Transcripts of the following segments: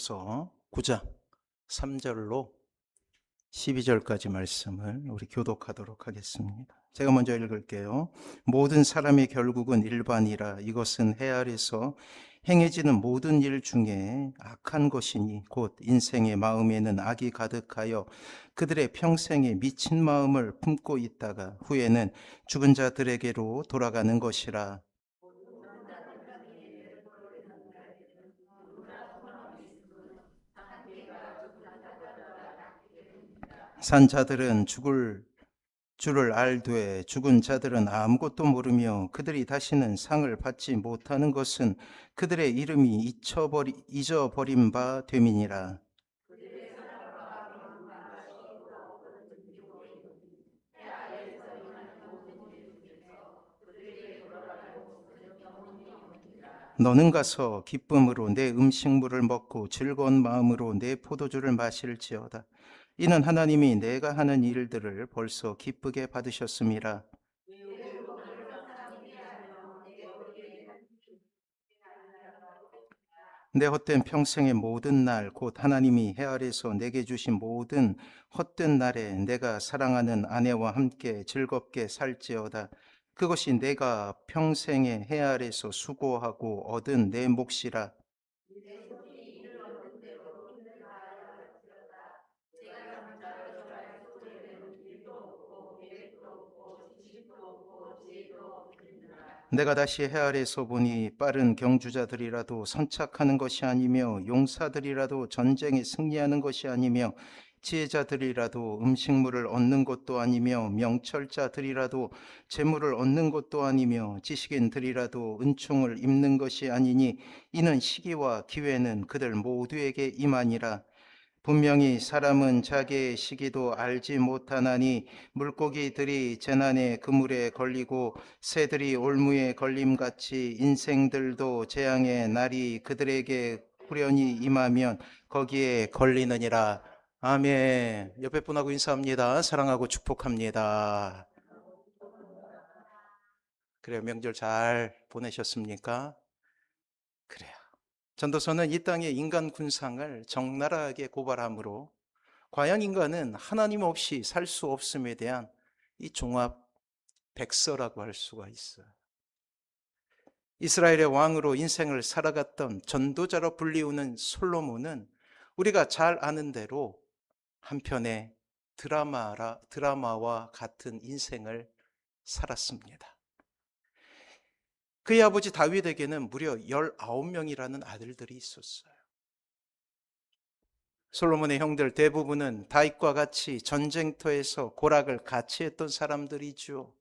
고린도후서 9장 3절로 12절까지 말씀을 우리 교독하도록 하겠습니다. 제가 먼저 읽을게요. 모든 사람의 결국은 일반이라. 이것은 해 아래서 행해지는 모든 일 중에 악한 것이니 곧 인생의 마음에는 악이 가득하여 그들의 평생에 미친 마음을 품고 있다가 후에는 죽은 자들에게로 돌아가는 것이라. 산 자들은 죽을 줄을 알되 죽은 자들은 아무것도 모르며 그들이 다시는 상을 받지 못하는 것은 그들의 이름이 잊어버린 바 됨이니라. 너는 가서 기쁨으로 내 음식물을 먹고 즐거운 마음으로 내 포도주를 마실지어다. 이는 하나님이 내가 하는 일들을 벌써 기쁘게 받으셨음이라. 내 헛된 평생의 모든 날, 곧 하나님이 해 아래서 내게 주신 모든 헛된 날에 내가 사랑하는 아내와 함께 즐겁게 살지어다. 그것이 내가 평생에 해 아래서 수고하고 얻은 내 몫이라. 내가 다시 해 아래서 보니 빠른 경주자들이라도 선착하는 것이 아니며 용사들이라도 전쟁에 승리하는 것이 아니며 지혜자들이라도 음식물을 얻는 것도 아니며 명철자들이라도 재물을 얻는 것도 아니며 지식인들이라도 은총을 입는 것이 아니니 이는 시기와 기회는 그들 모두에게 임하니라. 분명히 사람은 자기의 시기도 알지 못하나니 물고기들이 재난의 그물에 걸리고 새들이 올무에 걸림같이 인생들도 재앙의 날이 그들에게 후련히 임하면 거기에 걸리느니라. 아멘. 옆에 분하고 인사합니다. 사랑하고 축복합니다. 그래요. 명절 잘 보내셨습니까? 그래요. 전도서는 이 땅의 인간 군상을 적나라하게 고발하므로 과연 인간은 하나님 없이 살 수 없음에 대한 이 종합 백서라고 할 수가 있어요. 이스라엘의 왕으로 인생을 살아갔던 전도자로 불리우는 솔로몬은 우리가 잘 아는 대로 한편의 드라마와 같은 인생을 살았습니다. 그의 아버지 다윗에게는 무려 19명이라는 아들들이 있었어요. 솔로몬의 형들 대부분은 다윗과 같이 전쟁터에서 고락을 같이 했던 사람들이죠.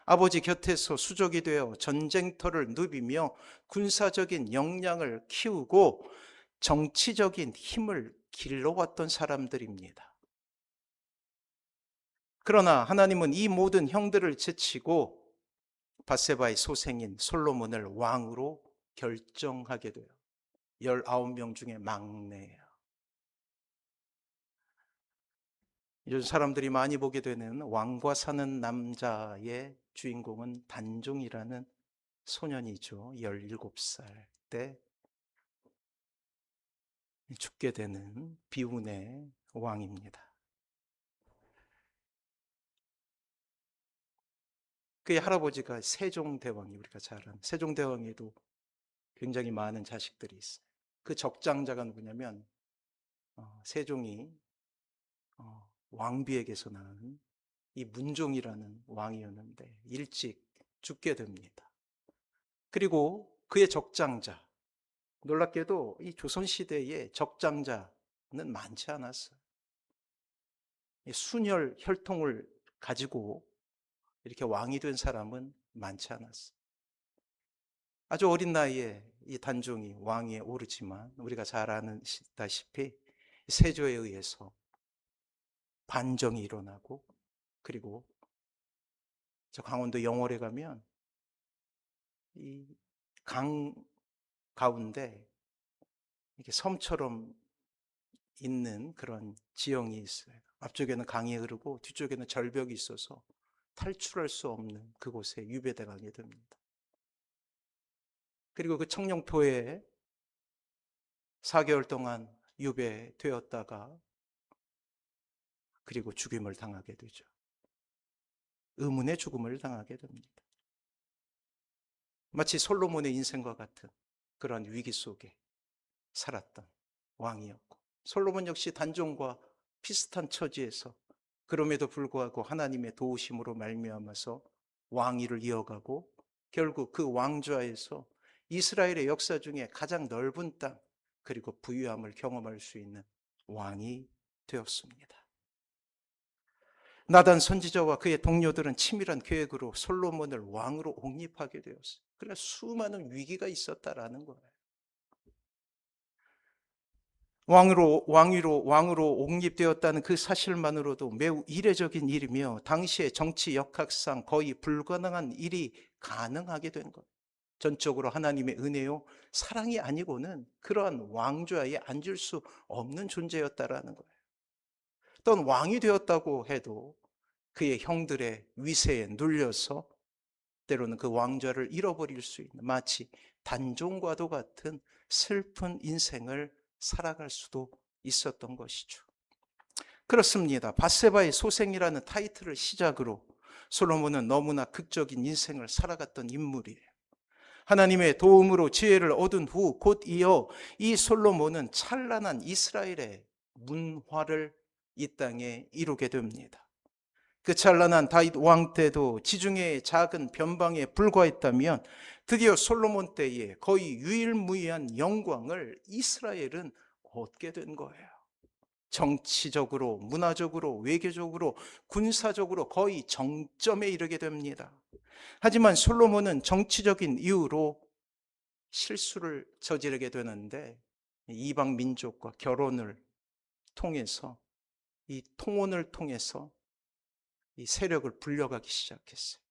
아버지 곁에서 수족이 되어 전쟁터를 누비며 군사적인 역량을 키우고 정치적인 힘을 길러왔던 사람들입니다. 그러나 하나님은 이 모든 형들을 제치고 밧세바의 소생인 솔로몬을 왕으로 결정하게 돼요. 19명 중에 막내예요. 요즘 사람들이 많이 보게 되는 왕과 사는 남자의 주인공은 단종이라는 소년이죠. 17살 때 죽게 되는 비운의 왕입니다. 그의 할아버지가 세종대왕이, 우리가 잘 아는 세종대왕에도 굉장히 많은 자식들이 있어요. 그 적장자가 누구냐면 세종이 왕비에게서 낳은 이 문종이라는 왕이었는데 일찍 죽게 됩니다. 그리고 그의 적장자, 놀랍게도 이 조선시대에 적장자는 많지 않았어요. 순혈 혈통을 가지고 이렇게 왕이 된 사람은 많지 않았어요. 아주 어린 나이에 이 단종이 왕위에 오르지만 우리가 잘 아시다시피 세조에 의해서 반정이 일어나고, 그리고 저 강원도 영월에 가면 이 강 가운데 이렇게 섬처럼 있는 그런 지형이 있어요. 앞쪽에는 강이 흐르고 뒤쪽에는 절벽이 있어서 탈출할 수 없는 그곳에 유배당하게 됩니다. 그리고 그 청룡포에 4개월 동안 유배되었다가 그리고 죽임을 당하게 되죠. 의문의 죽음을 당하게 됩니다. 마치 솔로몬의 인생과 같은 그런 위기 속에 살았던 왕이었고, 솔로몬 역시 단종과 비슷한 처지에서 그럼에도 불구하고 하나님의 도우심으로 말미암아서 왕위를 이어가고 결국 그 왕좌에서 이스라엘의 역사 중에 가장 넓은 땅 그리고 부유함을 경험할 수 있는 왕이 되었습니다. 나단 선지자와 그의 동료들은 치밀한 계획으로 솔로몬을 왕으로 옹립하게 되었어요. 그러나 수많은 위기가 있었다라는 거예요. 왕으로 옹립되었다는 그 사실만으로도 매우 이례적인 일이며 당시의 정치 역학상 거의 불가능한 일이 가능하게 된 것. 전적으로 하나님의 은혜요 사랑이 아니고는 그러한 왕좌에 앉을 수 없는 존재였다라는 거예요. 또는 왕이 되었다고 해도 그의 형들의 위세에 눌려서 때로는 그 왕좌를 잃어버릴 수 있는 마치 단종과도 같은 슬픈 인생을 살아갈 수도 있었던 것이죠. 그렇습니다. 밧세바의 소생이라는 타이틀을 시작으로 솔로몬은 너무나 극적인 인생을 살아갔던 인물이에요. 하나님의 도움으로 지혜를 얻은 후 곧 이어 이 솔로몬은 찬란한 이스라엘의 문화를 이 땅에 이루게 됩니다. 그 찬란한 다윗 왕 때도 지중해의 작은 변방에 불과했다면 드디어 솔로몬 때에 거의 유일무이한 영광을 이스라엘은 얻게 된 거예요. 정치적으로, 문화적으로, 외교적으로, 군사적으로 거의 정점에 이르게 됩니다. 하지만 솔로몬은 정치적인 이유로 실수를 저지르게 되는데 이방 민족과 결혼을 통해서 이 통혼을 통해서 이 세력을 불려가기 시작했어요.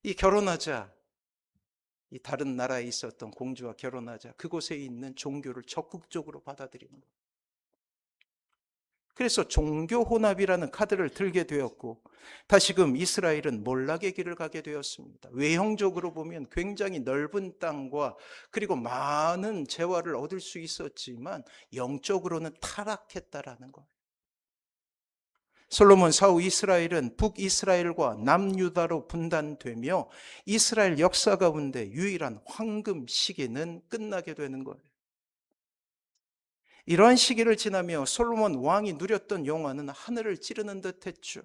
이 결혼하자, 이 다른 나라에 있었던 공주와 결혼하자 그곳에 있는 종교를 적극적으로 받아들이는 거예요. 그래서 종교 혼합이라는 카드를 들게 되었고 다시금 이스라엘은 몰락의 길을 가게 되었습니다. 외형적으로 보면 굉장히 넓은 땅과 그리고 많은 재화를 얻을 수 있었지만 영적으로는 타락했다라는 거예요. 솔로몬 사후 이스라엘은 북이스라엘과 남유다로 분단되며 이스라엘 역사 가운데 유일한 황금 시기는 끝나게 되는 거예요. 이러한 시기를 지나며 솔로몬 왕이 누렸던 영화는 하늘을 찌르는 듯 했죠.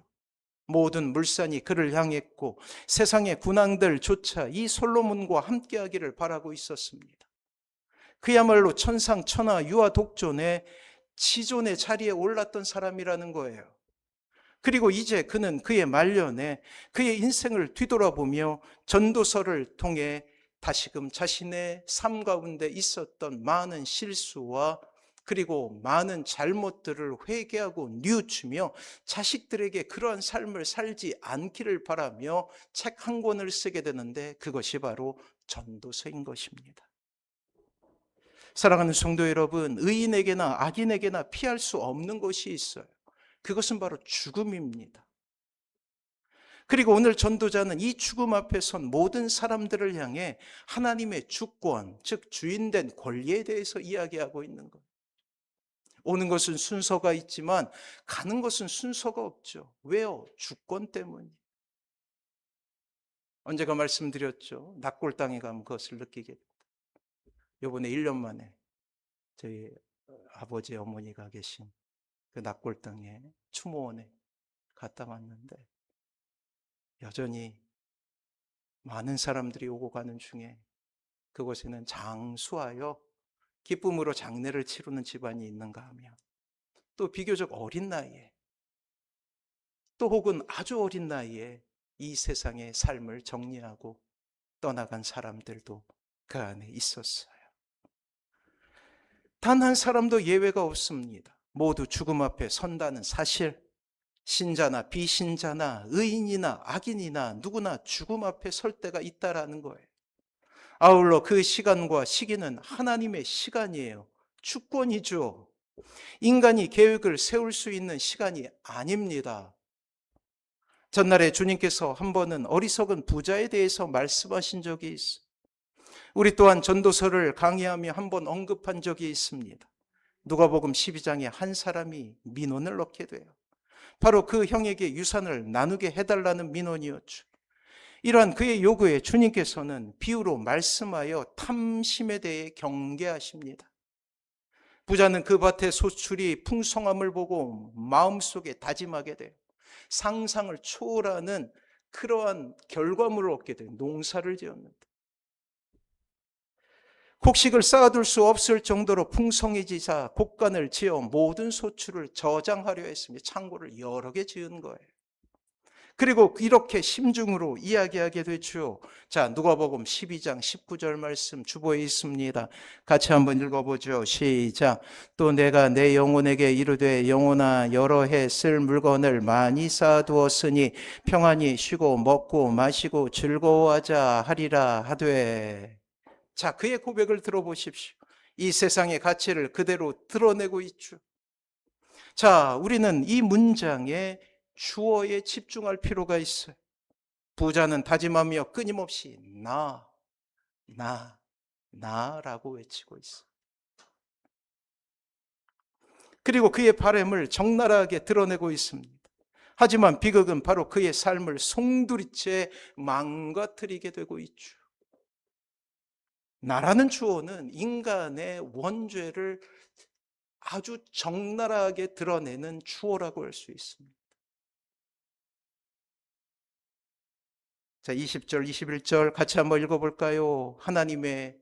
모든 물산이 그를 향했고 세상의 군왕들조차 이 솔로몬과 함께하기를 바라고 있었습니다. 그야말로 천상천하 유아 독존의 지존의 자리에 올랐던 사람이라는 거예요. 그리고 이제 그는 그의 말년에 그의 인생을 뒤돌아보며 전도서를 통해 다시금 자신의 삶 가운데 있었던 많은 실수와 그리고 많은 잘못들을 회개하고 뉘우치며 자식들에게 그러한 삶을 살지 않기를 바라며 책 한 권을 쓰게 되는데 그것이 바로 전도서인 것입니다. 사랑하는 성도 여러분, 의인에게나 악인에게나 피할 수 없는 것이 있어요. 그것은 바로 죽음입니다. 그리고 오늘 전도자는 이 죽음 앞에 선 모든 사람들을 향해 하나님의 주권, 즉 주인된 권리에 대해서 이야기하고 있는 거예요. 오는 것은 순서가 있지만 가는 것은 순서가 없죠. 왜요? 주권 때문이에요. 언제가 말씀드렸죠. 낙골 땅에 가면 그것을 느끼게 됩니다. 이번에 1년 만에 저희 아버지 어머니가 계신 그 낙골 땅에 추모원에 갔다 왔는데 여전히 많은 사람들이 오고 가는 중에 그곳에는 장수하여 기쁨으로 장례를 치르는 집안이 있는가 하면 또 비교적 어린 나이에 또 혹은 아주 어린 나이에 이 세상의 삶을 정리하고 떠나간 사람들도 그 안에 있었어요. 단 한 사람도 예외가 없습니다. 모두 죽음 앞에 선다는 사실, 신자나 비신자나 의인이나 악인이나 누구나 죽음 앞에 설 때가 있다라는 거예요. 아울러 그 시간과 시기는 하나님의 시간이에요. 주권이죠. 인간이 계획을 세울 수 있는 시간이 아닙니다. 전날에 주님께서 한 번은 어리석은 부자에 대해서 말씀하신 적이 있어요. 우리 또한 전도서를 강의하며 한번 언급한 적이 있습니다. 누가복음 12장에 한 사람이 민원을 넣게 돼요. 바로 그 형에게 유산을 나누게 해달라는 민원이었죠. 이러한 그의 요구에 주님께서는 비유로 말씀하여 탐심에 대해 경계하십니다. 부자는 그 밭의 소출이 풍성함을 보고 마음속에 다짐하게 돼요. 상상을 초월하는 그러한 결과물을 얻게 돼요. 농사를 지었는데. 곡식을 쌓아둘 수 없을 정도로 풍성해지자 곡간을 지어 모든 소출을 저장하려 했습니다. 창고를 여러 개 지은 거예요. 그리고 이렇게 심중으로 이야기하게 되죠. 자, 누가복음 12장 19절 말씀 주보에 있습니다. 같이 한번 읽어보죠. 시작. 또 내가 내 영혼에게 이르되 영혼아 여러 해 쓸 물건을 많이 쌓아두었으니 평안히 쉬고 먹고 마시고 즐거워하자 하리라 하되. 자, 그의 고백을 들어보십시오. 이 세상의 가치를 그대로 드러내고 있죠. 자, 우리는 이 문장에 주어에 집중할 필요가 있어요. 부자는 다짐하며 끊임없이 나라고 외치고 있어요. 그리고 그의 바람을 적나라하게 드러내고 있습니다. 하지만 비극은 바로 그의 삶을 송두리째 망가뜨리게 되고 있죠. 나라는 주어는 인간의 원죄를 아주 적나라하게 드러내는 주어라고 할 수 있습니다. 자, 20절, 21절 같이 한번 읽어볼까요? 하나님의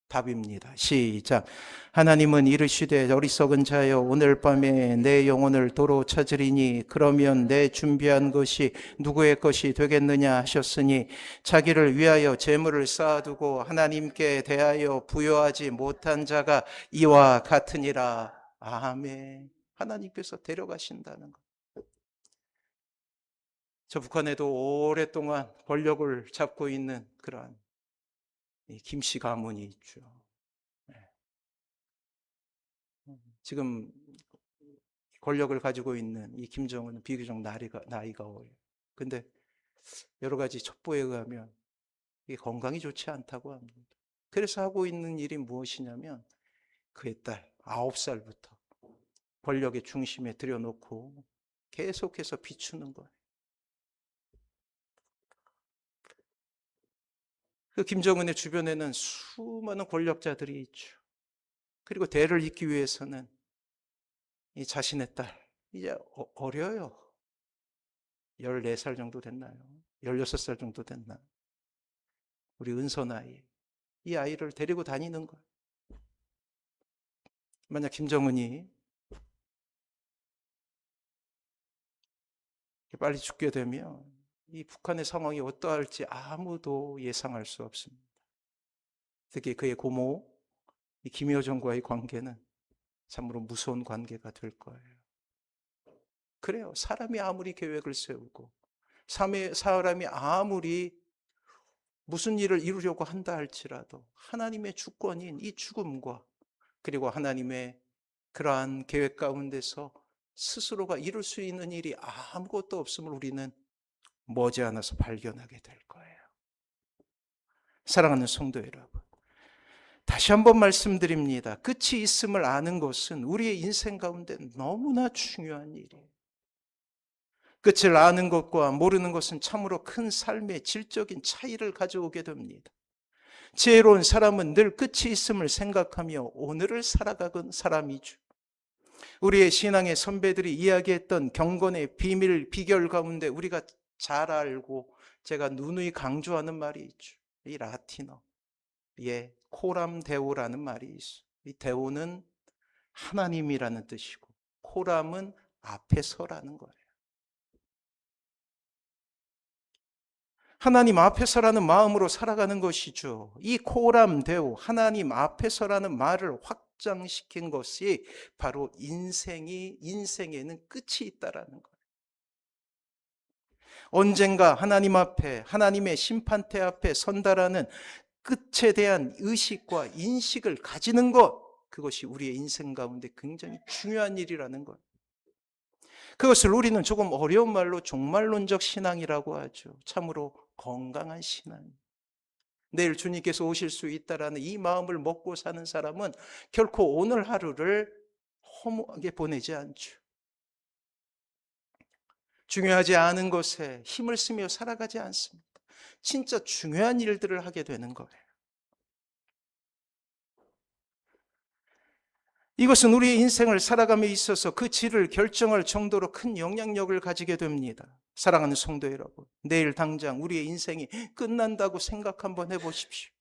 답입니다. 시작. 하나님은 이르시되 어리석은 자여 오늘 밤에 내 영혼을 도로 찾으리니 그러면 내 준비한 것이 누구의 것이 되겠느냐 하셨으니 자기를 위하여 재물을 쌓아두고 하나님께 대하여 부여하지 못한 자가 이와 같으니라. 아멘. 하나님께서 데려가신다는 것. 저 북한에도 오랫동안 권력을 잡고 있는 그러한 김씨 가문이 있죠. 지금 권력을 가지고 있는 이 김정은은 비교적 나이가 어려요. 근데 여러 가지 첩보에 의하면 이게 건강이 좋지 않다고 합니다. 그래서 하고 있는 일이 무엇이냐면 그의 딸 9살부터 권력의 중심에 들여놓고 계속해서 비추는 거예요. 그 김정은의 주변에는 수많은 권력자들이 있죠. 그리고 대를 잇기 위해서는 이 자신의 딸, 이제 어려요. 14살 정도 됐나요? 16살 정도 됐나? 우리 은선 아이. 이 아이를 데리고 다니는 거예요. 만약 김정은이 빨리 죽게 되면 이 북한의 상황이 어떠할지 아무도 예상할 수 없습니다. 특히 그의 고모, 이 김여정과의 관계는 참으로 무서운 관계가 될 거예요. 그래요. 사람이 아무리 계획을 세우고, 사람이 아무리 무슨 일을 이루려고 한다 할지라도 하나님의 주권인 이 죽음과 그리고 하나님의 그러한 계획 가운데서 스스로가 이룰 수 있는 일이 아무것도 없음을 우리는 머지않아서 발견하게 될 거예요. 사랑하는 성도 여러분, 다시 한번 말씀드립니다. 끝이 있음을 아는 것은 우리의 인생 가운데 너무나 중요한 일이에요. 끝을 아는 것과 모르는 것은 참으로 큰 삶의 질적인 차이를 가져오게 됩니다. 지혜로운 사람은 늘 끝이 있음을 생각하며 오늘을 살아가는 사람이죠. 우리의 신앙의 선배들이 이야기했던 경건의 비밀, 비결 가운데 우리가 잘 알고 제가 누누이 강조하는 말이 있죠. 이 라틴어, 코람 데오라는 말이 있어요. 이 데오는 하나님이라는 뜻이고 코람은 앞에 서라는 거예요. 하나님 앞에서라는 마음으로 살아가는 것이죠. 이 코람 데오, 하나님 앞에서라는 말을 확장시킨 것이 바로 인생에는 끝이 있다라는 거예요. 언젠가 하나님 앞에, 하나님의 심판대 앞에 선다라는 끝에 대한 의식과 인식을 가지는 것, 그것이 우리의 인생 가운데 굉장히 중요한 일이라는 거예요. 그것을 우리는 조금 어려운 말로 종말론적 신앙이라고 하죠. 참으로 건강한 신앙. 내일 주님께서 오실 수 있다라는 이 마음을 먹고 사는 사람은 결코 오늘 하루를 허무하게 보내지 않죠. 중요하지 않은 것에 힘을 쓰며 살아가지 않습니다. 진짜 중요한 일들을 하게 되는 거예요. 이것은 우리의 인생을 살아감에 있어서 그 질을 결정할 정도로 큰 영향력을 가지게 됩니다. 사랑하는 성도 여러분, 내일 당장 우리의 인생이 끝난다고 생각 한번 해보십시오.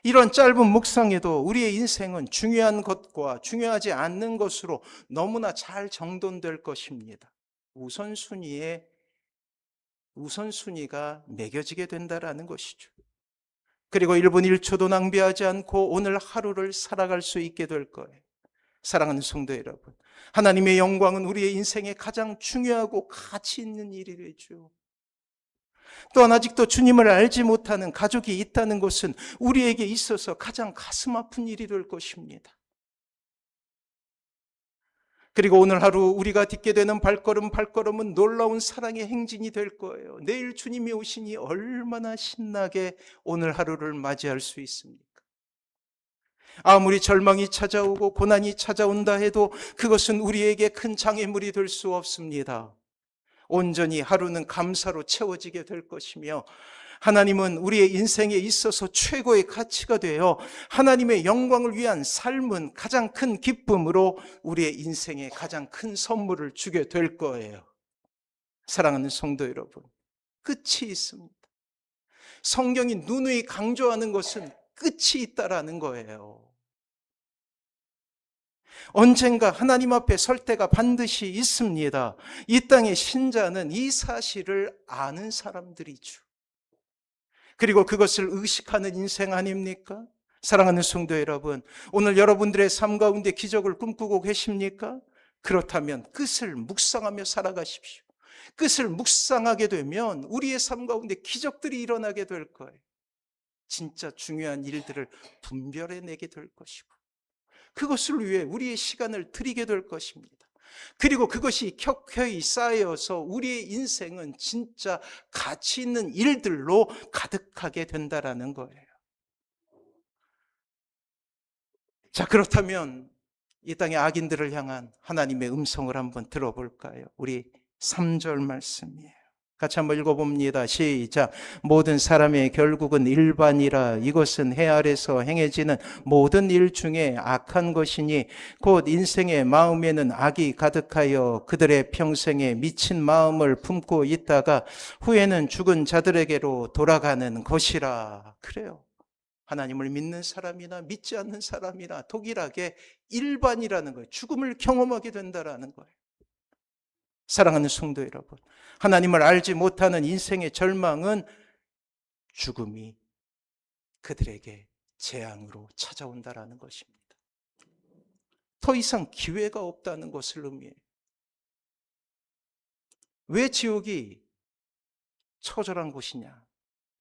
이런 짧은 묵상에도 우리의 인생은 중요한 것과 중요하지 않는 것으로 너무나 잘 정돈될 것입니다. 우선순위가 매겨지게 된다라는 것이죠. 그리고 1분 1초도 낭비하지 않고 오늘 하루를 살아갈 수 있게 될 거예요. 사랑하는 성도 여러분, 하나님의 영광은 우리의 인생에 가장 중요하고 가치 있는 일이죠. 또한 아직도 주님을 알지 못하는 가족이 있다는 것은 우리에게 있어서 가장 가슴 아픈 일이 될 것입니다. 그리고 오늘 하루 우리가 딛게 되는 발걸음은 놀라운 사랑의 행진이 될 거예요. 내일 주님이 오시니 얼마나 신나게 오늘 하루를 맞이할 수 있습니까? 아무리 절망이 찾아오고 고난이 찾아온다 해도 그것은 우리에게 큰 장애물이 될 수 없습니다. 온전히 하루는 감사로 채워지게 될 것이며, 하나님은 우리의 인생에 있어서 최고의 가치가 되어 하나님의 영광을 위한 삶은 가장 큰 기쁨으로 우리의 인생에 가장 큰 선물을 주게 될 거예요. 사랑하는 성도 여러분, 끝이 있습니다. 성경이 누누이 강조하는 것은 끝이 있다라는 거예요. 언젠가 하나님 앞에 설 때가 반드시 있습니다. 이 땅의 신자는 이 사실을 아는 사람들이죠. 그리고 그것을 의식하는 인생 아닙니까? 사랑하는 성도 여러분, 오늘 여러분들의 삶 가운데 기적을 꿈꾸고 계십니까? 그렇다면 끝을 묵상하며 살아가십시오. 끝을 묵상하게 되면 우리의 삶 가운데 기적들이 일어나게 될 거예요. 진짜 중요한 일들을 분별해내게 될 것이고, 그것을 위해 우리의 시간을 드리게 될 것입니다. 그리고 그것이 켜켜이 쌓여서 우리의 인생은 진짜 가치 있는 일들로 가득하게 된다라는 거예요. 자, 그렇다면 이 땅의 악인들을 향한 하나님의 음성을 한번 들어볼까요? 우리 3절 말씀이에요. 같이 한번 읽어봅니다. 시작. 모든 사람의 결국은 일반이라. 이것은 해 아래서 행해지는 모든 일 중에 악한 것이니 곧 인생의 마음에는 악이 가득하여 그들의 평생에 미친 마음을 품고 있다가 후에는 죽은 자들에게로 돌아가는 것이라. 그래요. 하나님을 믿는 사람이나 믿지 않는 사람이나 동일하게 일반이라는 거예요. 죽음을 경험하게 된다라는 거예요. 사랑하는 성도 여러분, 하나님을 알지 못하는 인생의 절망은 죽음이 그들에게 재앙으로 찾아온다라는 것입니다. 더 이상 기회가 없다는 것을 의미해요. 왜 지옥이 처절한 곳이냐?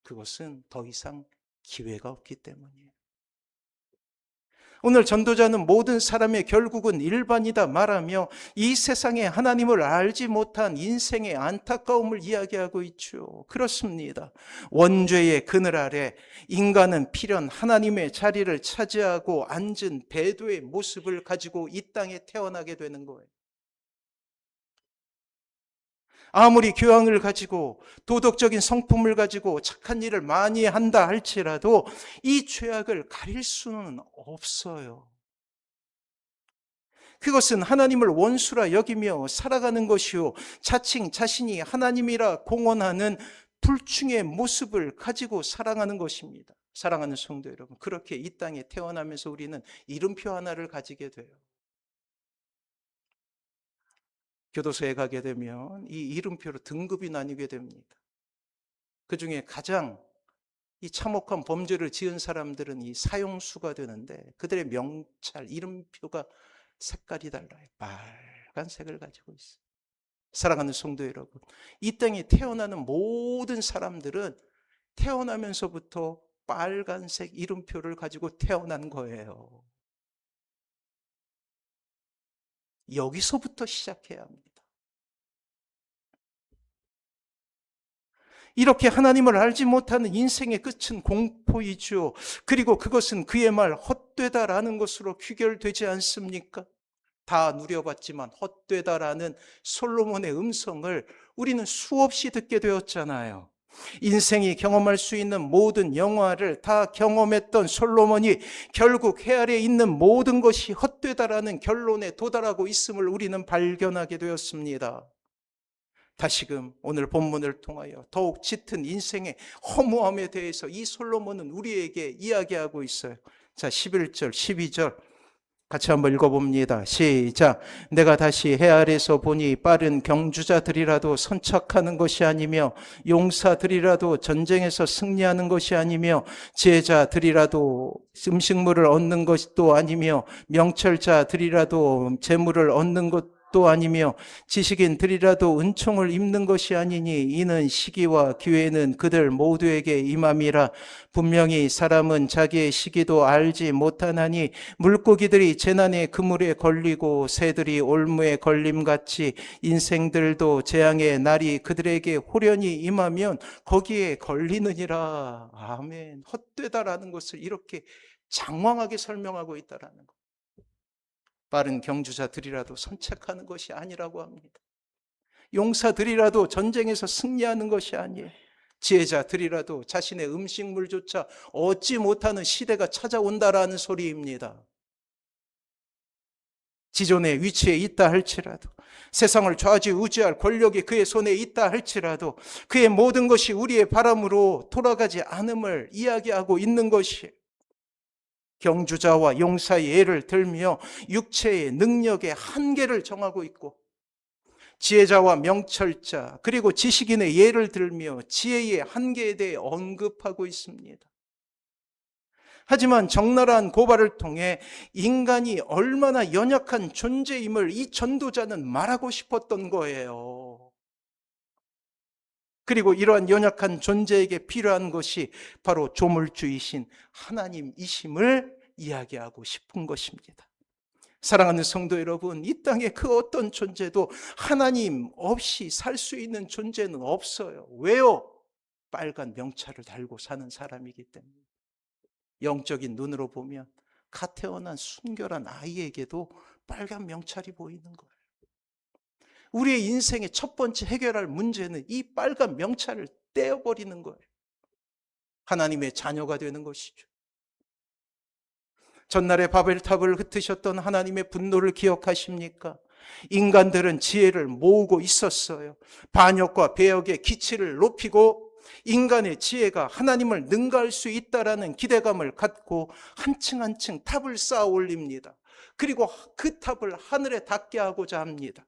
그것은 더 이상 기회가 없기 때문이에요. 오늘 전도자는 모든 사람의 결국은 일반이다 말하며 이 세상에 하나님을 알지 못한 인생의 안타까움을 이야기하고 있죠. 그렇습니다. 원죄의 그늘 아래 인간은 필연 하나님의 자리를 차지하고 앉은 배도의 모습을 가지고 이 땅에 태어나게 되는 거예요. 아무리 교양을 가지고 도덕적인 성품을 가지고 착한 일을 많이 한다 할지라도 이 죄악을 가릴 수는 없어요. 그것은 하나님을 원수라 여기며 살아가는 것이요, 자칭 자신이 하나님이라 공언하는 불충의 모습을 가지고 살아가는 것입니다. 사랑하는 성도 여러분, 그렇게 이 땅에 태어나면서 우리는 이름표 하나를 가지게 돼요. 교도소에 가게 되면 이 이름표로 등급이 나뉘게 됩니다. 그 중에 가장 이 참혹한 범죄를 지은 사람들은 이 사형수가 되는데, 그들의 명찰, 이름표가 색깔이 달라요. 빨간색을 가지고 있어요. 사랑하는 성도 여러분, 이 땅에 태어나는 모든 사람들은 태어나면서부터 빨간색 이름표를 가지고 태어난 거예요. 여기서부터 시작해야 합니다. 이렇게 하나님을 알지 못하는 인생의 끝은 공포이죠. 그리고 그것은 그의 말 헛되다라는 것으로 귀결되지 않습니까? 다 누려봤지만 헛되다라는 솔로몬의 음성을 우리는 수없이 듣게 되었잖아요. 인생이 경험할 수 있는 모든 영화를 다 경험했던 솔로몬이 결국 해 아래에 있는 모든 것이 헛되다라는 결론에 도달하고 있음을 우리는 발견하게 되었습니다. 다시금 오늘 본문을 통하여 더욱 짙은 인생의 허무함에 대해서 이 솔로몬은 우리에게 이야기하고 있어요. 자, 11절, 12절 같이 한번 읽어봅니다. 시작. 내가 다시 해 아래서 보니 빠른 경주자들이라도 선착하는 것이 아니며 용사들이라도 전쟁에서 승리하는 것이 아니며 지혜자들이라도 음식물을 얻는 것도 아니며 명철자들이라도 재물을 얻는 것도 아니며 지식인들이라도 은총을 입는 것이 아니니 이는 시기와 기회는 그들 모두에게 임함이라. 분명히 사람은 자기의 시기도 알지 못하나니 물고기들이 재난의 그물에 걸리고 새들이 올무에 걸림같이 인생들도 재앙의 날이 그들에게 호련히 임하면 거기에 걸리느니라. 아멘. 헛되다라는 것을 이렇게 장황하게 설명하고 있다라는 것. 빠른 경주자들이라도 선책하는 것이 아니라고 합니다. 용사들이라도 전쟁에서 승리하는 것이 아니에요. 지혜자들이라도 자신의 음식물조차 얻지 못하는 시대가 찾아온다라는 소리입니다. 지존의 위치에 있다 할지라도, 세상을 좌지우지할 권력이 그의 손에 있다 할지라도 그의 모든 것이 우리의 바람으로 돌아가지 않음을 이야기하고 있는 것이에요. 경주자와 용사의 예를 들며 육체의 능력의 한계를 정하고 있고, 지혜자와 명철자 그리고 지식인의 예를 들며 지혜의 한계에 대해 언급하고 있습니다. 하지만 적나라한 고발을 통해 인간이 얼마나 연약한 존재임을 이 전도자는 말하고 싶었던 거예요. 그리고 이러한 연약한 존재에게 필요한 것이 바로 조물주이신 하나님이심을 이야기하고 싶은 것입니다. 사랑하는 성도 여러분, 이 땅에 그 어떤 존재도 하나님 없이 살 수 있는 존재는 없어요. 왜요? 빨간 명찰을 달고 사는 사람이기 때문에. 영적인 눈으로 보면 갓 태어난 순결한 아이에게도 빨간 명찰이 보이는 거예요. 우리의 인생의 첫 번째 해결할 문제는 이 빨간 명찰을 떼어버리는 거예요. 하나님의 자녀가 되는 것이죠. 전날에 바벨탑을 흩으셨던 하나님의 분노를 기억하십니까? 인간들은 지혜를 모으고 있었어요. 반역과 배역의 기치를 높이고 인간의 지혜가 하나님을 능가할 수 있다라는 기대감을 갖고 한 층 한 층 탑을 쌓아 올립니다. 그리고 그 탑을 하늘에 닿게 하고자 합니다.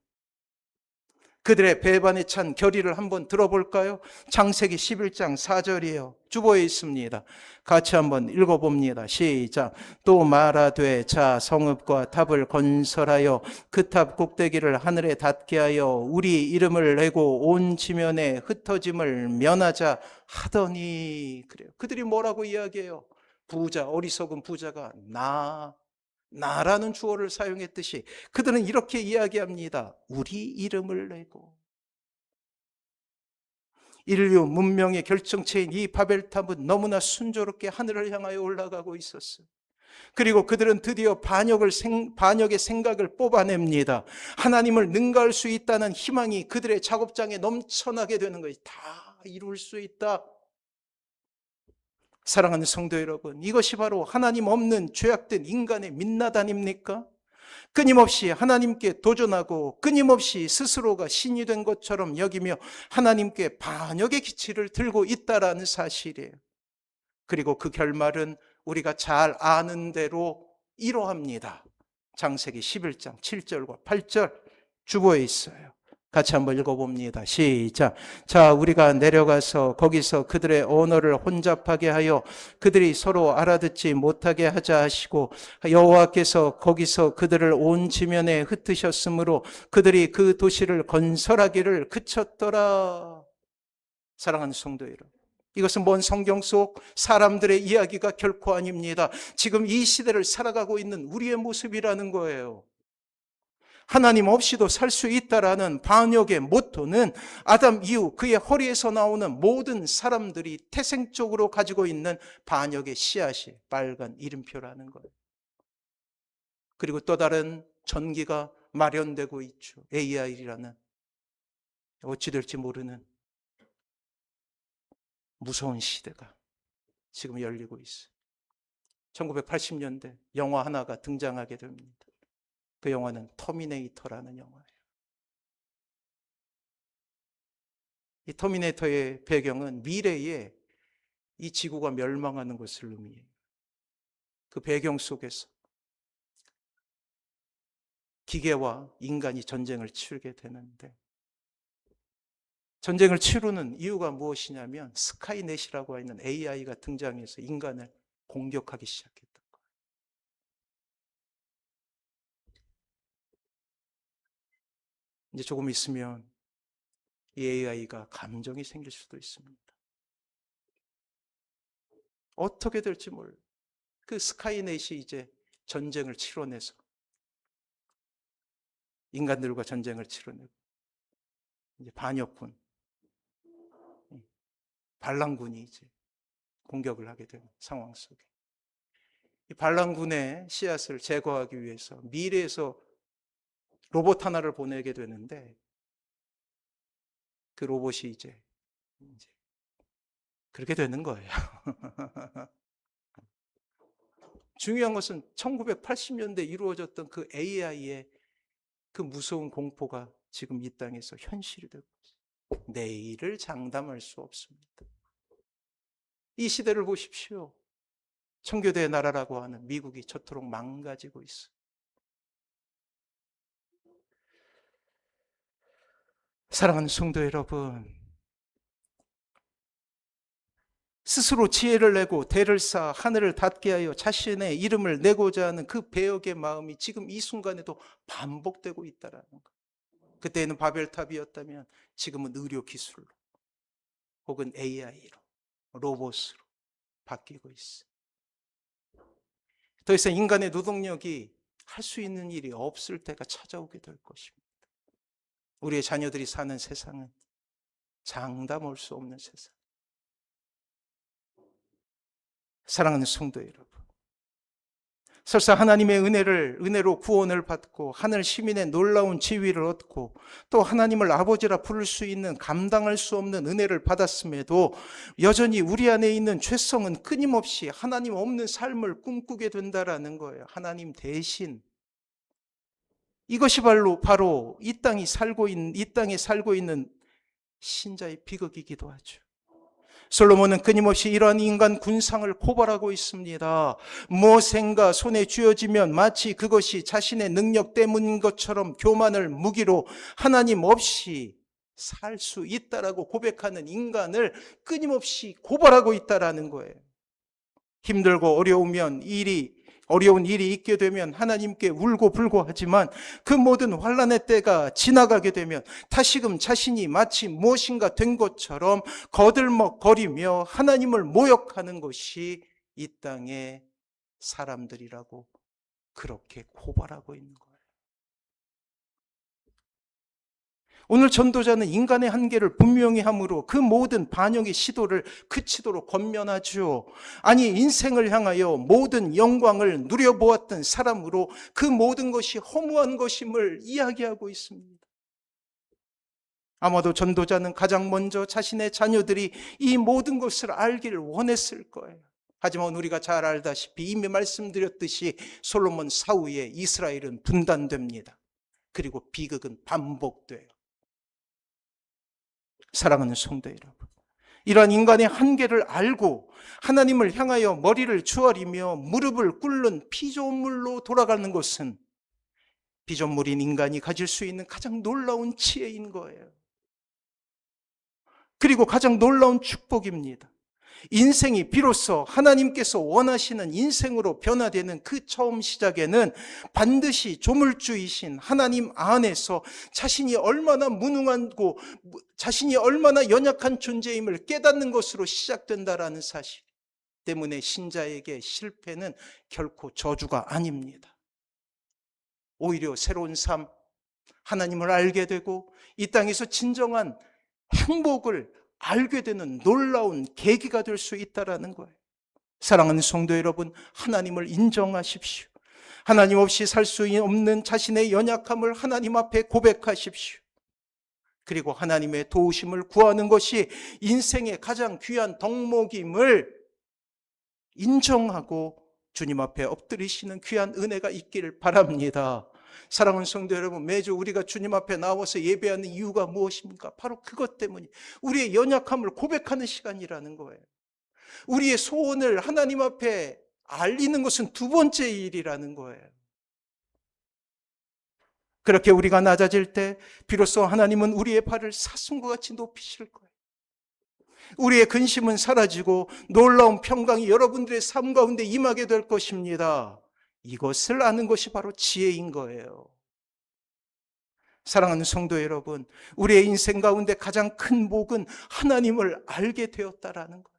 그들의 배반에 찬 결의를 한번 들어볼까요? 창세기 11장 4절이에요. 주보에 있습니다. 같이 한번 읽어봅니다. 시작. 또 말하되 자 성읍과 탑을 건설하여 그 탑 꼭대기를 하늘에 닿게 하여 우리 이름을 내고 온 지면에 흩어짐을 면하자 하더니. 그래요. 그들이 뭐라고 이야기해요? 부자, 어리석은 부자가 나라는 주어를 사용했듯이 그들은 이렇게 이야기합니다. 우리 이름을 내고. 인류 문명의 결정체인 이 바벨탑은 너무나 순조롭게 하늘을 향하여 올라가고 있었어요. 그리고 그들은 드디어 반역의 생각을 뽑아냅니다. 하나님을 능가할 수 있다는 희망이 그들의 작업장에 넘쳐나게 되는 거예요. 다 이룰 수 있다. 사랑하는 성도 여러분, 이것이 바로 하나님 없는 죄악된 인간의 민낯 아닙니까? 끊임없이 하나님께 도전하고 끊임없이 스스로가 신이 된 것처럼 여기며 하나님께 반역의 기치를 들고 있다라는 사실이에요. 그리고 그 결말은 우리가 잘 아는 대로 이러합니다. 창세기 11장 7절과 8절 주보에 있어요. 같이 한번 읽어봅니다. 시작. 자, 우리가 내려가서 거기서 그들의 언어를 혼잡하게 하여 그들이 서로 알아듣지 못하게 하자 하시고 여호와께서 거기서 그들을 온 지면에 흩으셨으므로 그들이 그 도시를 건설하기를 그쳤더라. 사랑하는 성도 여러분, 이것은 먼 성경 속 사람들의 이야기가 결코 아닙니다. 지금 이 시대를 살아가고 있는 우리의 모습이라는 거예요. 하나님 없이도 살 수 있다라는 반역의 모토는 아담 이후 그의 허리에서 나오는 모든 사람들이 태생적으로 가지고 있는 반역의 씨앗이 빨간 이름표라는 거예요. 그리고 또 다른 전기가 마련되고 있죠. AI라는 어찌 될지 모르는 무서운 시대가 지금 열리고 있어요. 1980년대 영화 하나가 등장하게 됩니다. 그 영화는 터미네이터라는 영화예요. 이 터미네이터의 배경은 미래에 이 지구가 멸망하는 것을 의미해요. 그 배경 속에서 기계와 인간이 전쟁을 치르게 되는데, 전쟁을 치르는 이유가 무엇이냐면 스카이넷이라고 하는 AI가 등장해서 인간을 공격하기 시작했던 거예요. 이제 조금 있으면 이 AI가 감정이 생길 수도 있습니다. 어떻게 될지 몰라요. 그 스카이넷이 이제 전쟁을 치러내서 인간들과 전쟁을 치러내고 이제 반역군, 반란군이 이제 공격을 하게 되는 상황 속에 이 반란군의 씨앗을 제거하기 위해서 미래에서 로봇 하나를 보내게 되는데, 그 로봇이 이제 그렇게 되는 거예요. 중요한 것은 1980년대 이루어졌던 그 AI의 그 무서운 공포가 지금 이 땅에서 현실이 되고 있어요. 내일을 장담할 수 없습니다. 이 시대를 보십시오. 청교도의 나라라고 하는 미국이 저토록 망가지고 있어요. 사랑하는 성도 여러분, 스스로 지혜를 내고 대를 쌓아 하늘을 닿게 하여 자신의 이름을 내고자 하는 그 배역의 마음이 지금 이 순간에도 반복되고 있다는 것. 그때는 바벨탑이었다면 지금은 의료기술로 혹은 AI로, 로봇으로 바뀌고 있어요. 더 이상 인간의 노동력이 할 수 있는 일이 없을 때가 찾아오게 될 것입니다. 우리의 자녀들이 사는 세상은 장담 올 수 없는 세상. 사랑하는 성도 여러분, 설사 하나님의 은혜로 구원을 받고 하늘 시민의 놀라운 지위를 얻고 또 하나님을 아버지라 부를 수 있는 감당할 수 없는 은혜를 받았음에도 여전히 우리 안에 있는 죄성은 끊임없이 하나님 없는 삶을 꿈꾸게 된다라는 거예요. 하나님 대신. 이것이 바로 이 땅에 살고 있는 신자의 비극이기도 하죠. 솔로몬은 끊임없이 이러한 인간 군상을 고발하고 있습니다. 무엇인가 손에 쥐어지면 마치 그것이 자신의 능력 때문인 것처럼 교만을 무기로 하나님 없이 살 수 있다라고 고백하는 인간을 끊임없이 고발하고 있다라는 거예요. 힘들고 어려운 일이 있게 되면 하나님께 울고 불고 하지만 그 모든 환난의 때가 지나가게 되면 다시금 자신이 마치 무엇인가 된 것처럼 거들먹거리며 하나님을 모욕하는 것이 이 땅의 사람들이라고 그렇게 고발하고 있는 거예요. 오늘 전도자는 인간의 한계를 분명히 함으로 그 모든 반역의 시도를 그치도록 권면하죠. 아니, 인생을 향하여 모든 영광을 누려보았던 사람으로 그 모든 것이 허무한 것임을 이야기하고 있습니다. 아마도 전도자는 가장 먼저 자신의 자녀들이 이 모든 것을 알기를 원했을 거예요. 하지만 우리가 잘 알다시피 이미 말씀드렸듯이 솔로몬 사후에 이스라엘은 분단됩니다. 그리고 비극은 반복돼요. 사랑하는 성도 여러분, 이러한 인간의 한계를 알고 하나님을 향하여 머리를 주아리며 무릎을 꿇는 피조물로 돌아가는 것은 피조물인 인간이 가질 수 있는 가장 놀라운 지혜인 거예요. 그리고 가장 놀라운 축복입니다. 인생이 비로소 하나님께서 원하시는 인생으로 변화되는 그 처음 시작에는 반드시 조물주이신 하나님 안에서 자신이 얼마나 무능하고 자신이 얼마나 연약한 존재임을 깨닫는 것으로 시작된다라는 사실 때문에 신자에게 실패는 결코 저주가 아닙니다. 오히려 새로운 삶, 하나님을 알게 되고 이 땅에서 진정한 행복을 알게 되는 놀라운 계기가 될 수 있다는 거예요. 사랑하는 성도 여러분, 하나님을 인정하십시오. 하나님 없이 살 수 없는 자신의 연약함을 하나님 앞에 고백하십시오. 그리고 하나님의 도우심을 구하는 것이 인생의 가장 귀한 덕목임을 인정하고 주님 앞에 엎드리시는 귀한 은혜가 있기를 바랍니다. 사랑하는 성도 여러분, 매주 우리가 주님 앞에 나와서 예배하는 이유가 무엇입니까? 바로 그것 때문이 우리의 연약함을 고백하는 시간이라는 거예요. 우리의 소원을 하나님 앞에 알리는 것은 두 번째 일이라는 거예요. 그렇게 우리가 낮아질 때 비로소 하나님은 우리의 발을 사슴과 같이 높이실 거예요. 우리의 근심은 사라지고 놀라운 평강이 여러분들의 삶 가운데 임하게 될 것입니다. 이것을 아는 것이 바로 지혜인 거예요. 사랑하는 성도 여러분, 우리의 인생 가운데 가장 큰 복은 하나님을 알게 되었다라는 거예요.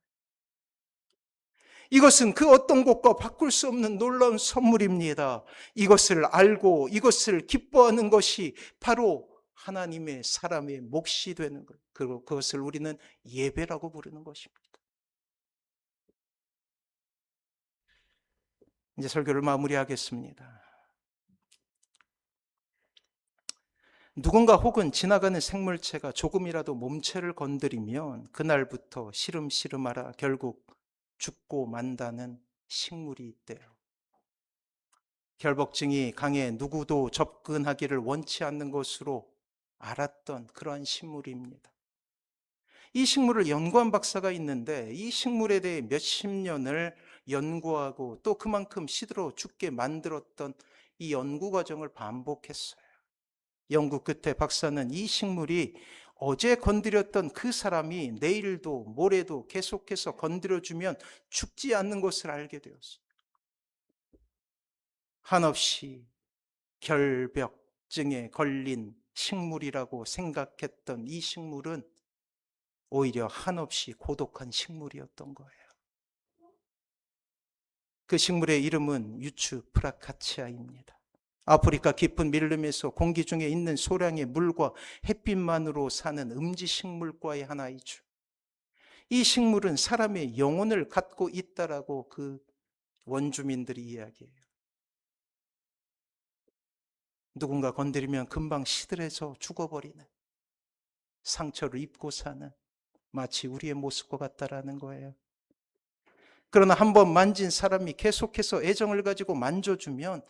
이것은 그 어떤 것과 바꿀 수 없는 놀라운 선물입니다. 이것을 알고 이것을 기뻐하는 것이 바로 하나님의 사람의 몫이 되는 것. 그리고 그것을 우리는 예배라고 부르는 것입니다. 이제 설교를 마무리하겠습니다. 누군가 혹은 지나가는 생물체가 조금이라도 몸체를 건드리면 그날부터 시름시름하라 결국 죽고 만다는 식물이 있대요. 결복증이 강해 누구도 접근하기를 원치 않는 것으로 알았던 그러한 식물입니다. 이 식물을 연구한 박사가 있는데 이 식물에 대해 몇십 년을 연구하고 또 그만큼 시들어 죽게 만들었던 이 연구 과정을 반복했어요. 연구 끝에 박사는 이 식물이 어제 건드렸던 그 사람이 내일도 모레도 계속해서 건드려주면 죽지 않는 것을 알게 되었어요. 한없이 결벽증에 걸린 식물이라고 생각했던 이 식물은 오히려 한없이 고독한 식물이었던 거예요. 그 식물의 이름은 유추 프라카치아입니다. 아프리카 깊은 밀림에서 공기 중에 있는 소량의 물과 햇빛만으로 사는 음지식물과의 하나이죠. 이 식물은 사람의 영혼을 갖고 있다라고 그 원주민들이 이야기해요. 누군가 건드리면 금방 시들해져 죽어버리는, 상처를 입고 사는 마치 우리의 모습과 같다라는 거예요. 그러나 한번 만진 사람이 계속해서 애정을 가지고 만져주면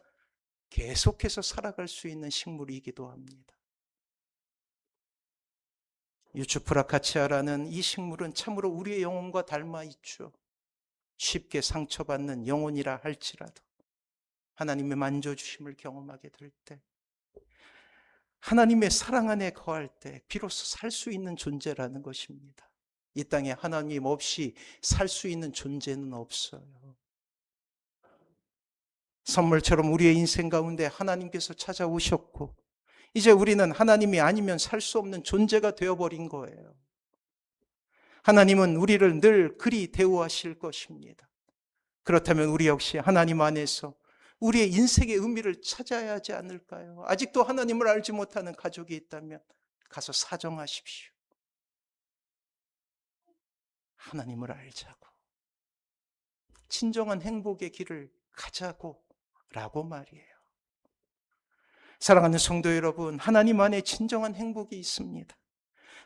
계속해서 살아갈 수 있는 식물이기도 합니다. 유추프라카치아라는 이 식물은 참으로 우리의 영혼과 닮아 있죠. 쉽게 상처받는 영혼이라 할지라도 하나님의 만져주심을 경험하게 될 때, 하나님의 사랑 안에 거할 때 비로소 살 수 있는 존재라는 것입니다. 이 땅에 하나님 없이 살 수 있는 존재는 없어요. 선물처럼 우리의 인생 가운데 하나님께서 찾아오셨고 이제 우리는 하나님이 아니면 살 수 없는 존재가 되어버린 거예요. 하나님은 우리를 늘 그리 대우하실 것입니다. 그렇다면 우리 역시 하나님 안에서 우리의 인생의 의미를 찾아야 하지 않을까요? 아직도 하나님을 알지 못하는 가족이 있다면 가서 사정하십시오. 하나님을 알자고, 진정한 행복의 길을 가자고 라고 말이에요. 사랑하는 성도 여러분, 하나님 안에 진정한 행복이 있습니다.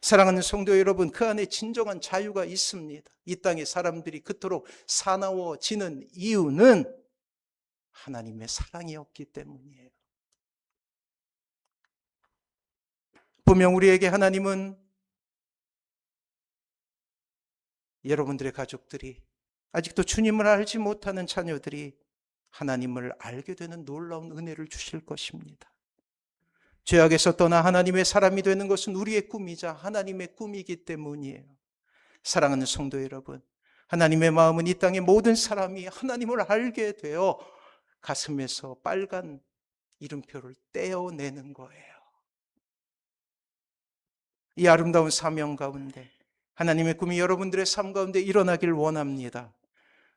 사랑하는 성도 여러분, 그 안에 진정한 자유가 있습니다. 이 땅의 사람들이 그토록 사나워지는 이유는 하나님의 사랑이 없기 때문이에요. 분명 우리에게 하나님은 여러분들의 가족들이, 아직도 주님을 알지 못하는 자녀들이 하나님을 알게 되는 놀라운 은혜를 주실 것입니다. 죄악에서 떠나 하나님의 사람이 되는 것은 우리의 꿈이자 하나님의 꿈이기 때문이에요. 사랑하는 성도 여러분, 하나님의 마음은 이 땅의 모든 사람이 하나님을 알게 되어 가슴에서 빨간 이름표를 떼어내는 거예요. 이 아름다운 사명 가운데 하나님의 꿈이 여러분들의 삶 가운데 일어나길 원합니다.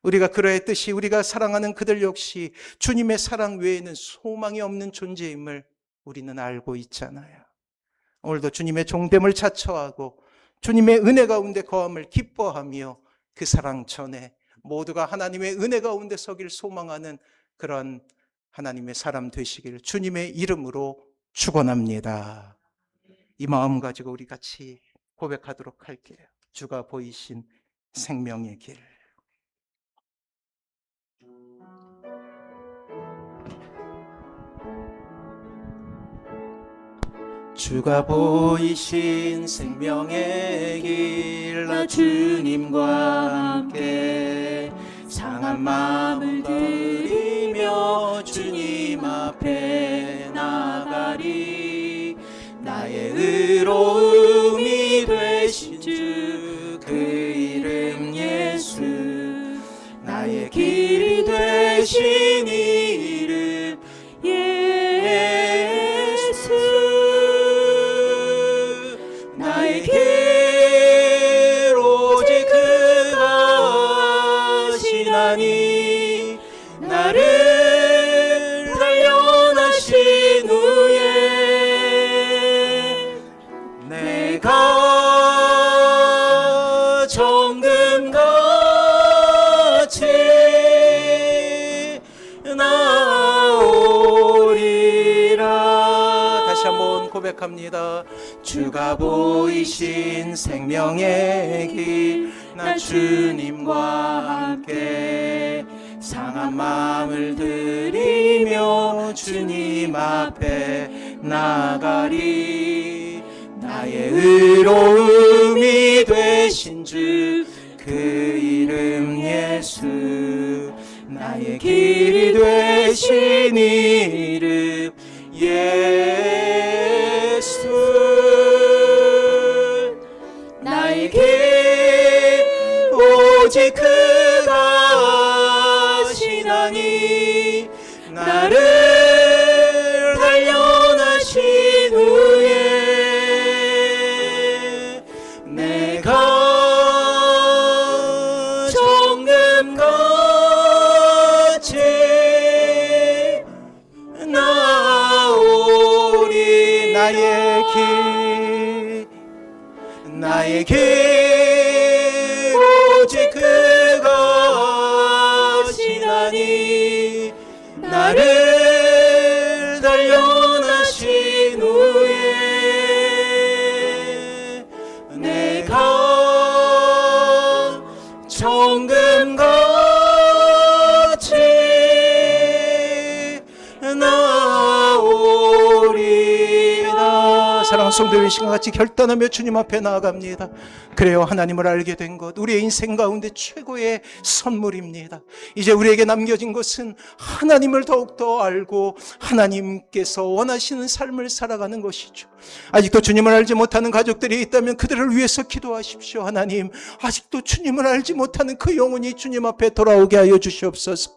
우리가 그러했듯이 우리가 사랑하는 그들 역시 주님의 사랑 외에는 소망이 없는 존재임을 우리는 알고 있잖아요. 오늘도 주님의 종됨을 자처하고 주님의 은혜 가운데 거함을 기뻐하며 그 사랑 전에 모두가 하나님의 은혜 가운데 서길 소망하는 그런 하나님의 사람 되시길 주님의 이름으로 축원합니다. 이 마음 가지고 우리 같이 고백하도록 할게요. 주가 보이신 생명의 길. 주가 보이신 생명의 길, 나 주님과 함께 상한 마음을 들이며 주님 앞에 나가리. 나의 의로움이 되신 주 그 이름 예수, 나의 길이 되신 이름 예수. 나의 길 오직 그가 하시나니, 나를 단련하신 후에 내가 정금같이 나오리라. 다시 한번 고백합니다. 주가 보이신 생명의 길, 나 주님과 함께 상한 마음을 들이며 주님 앞에 나가리. 나의 의로움이 되신 주 그 이름 예수, 나의 길이 되신 이름 예수. 나의 길 오직 그가 하시나니, 나를 단련하신 후에 내가 정금같이 나오리. 나의 길 오직 그가 하시나니, 나를 단련하신 후에 내가 정금같이 나오리라. 사랑하는 성도들, 이 시간 같이 결단하며 주님 앞에 나아갑니다. 그래요, 하나님을 알게 된 것 우리의 인생 가운데 최고의 선물입니다. 이제 우리에게 남겨진 것은 하나님을 더욱더 알고 하나님께서 원하시는 삶을 살아가는 것이죠. 아직도 주님을 알지 못하는 가족들이 있다면 그들을 위해서 기도하십시오. 하나님, 아직도 주님을 알지 못하는 그 영혼이 주님 앞에 돌아오게 하여 주시옵소서.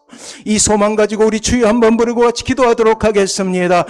이 소망 가지고 우리 주여 한번 부르고 같이 기도하도록 하겠습니다.